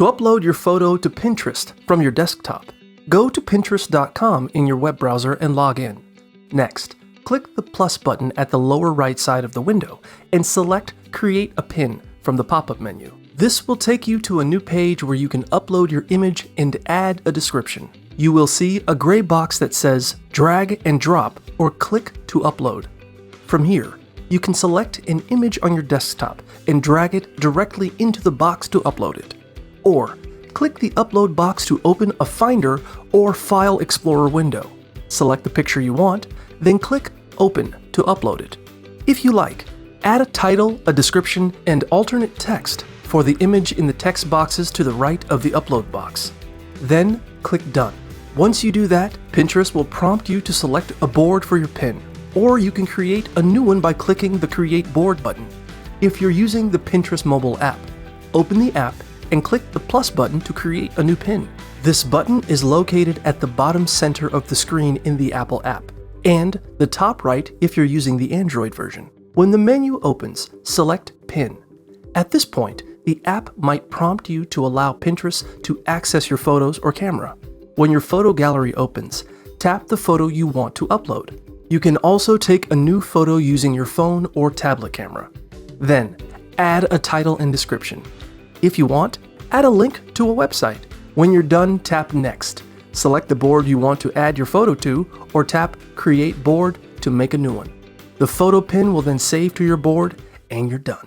To upload your photo to Pinterest from your desktop, go to pinterest.com in your web browser and log in. Next, click the plus button at the lower right side of the window and select Create a Pin from the pop-up menu. This will take you to a new page where you can upload your image and add a description. You will see a gray box that says Drag and Drop or Click to Upload. From here, you can select an image on your desktop and drag it directly into the box to upload it. Or click the upload box to open a Finder or File Explorer window. Select the picture you want, then click Open to upload it. If you like, add a title, a description, and alternate text for the image in the text boxes to the right of the upload box. Then click Done. Once you do that, Pinterest will prompt you to select a board for your pin, or you can create a new one by clicking the Create Board button. If you're using the Pinterest mobile app, open the app and click the plus button to create a new pin. This button is located at the bottom center of the screen in the Apple app, and the top right if you're using the Android version. When the menu opens, select Pin. At this point, the app might prompt you to allow Pinterest to access your photos or camera. When your photo gallery opens, tap the photo you want to upload. You can also take a new photo using your phone or tablet camera. Then, add a title and description. If you want, add a link to a website. When you're done, tap Next. Select the board you want to add your photo to, or tap Create Board to make a new one. The photo pin will then save to your board, and you're done.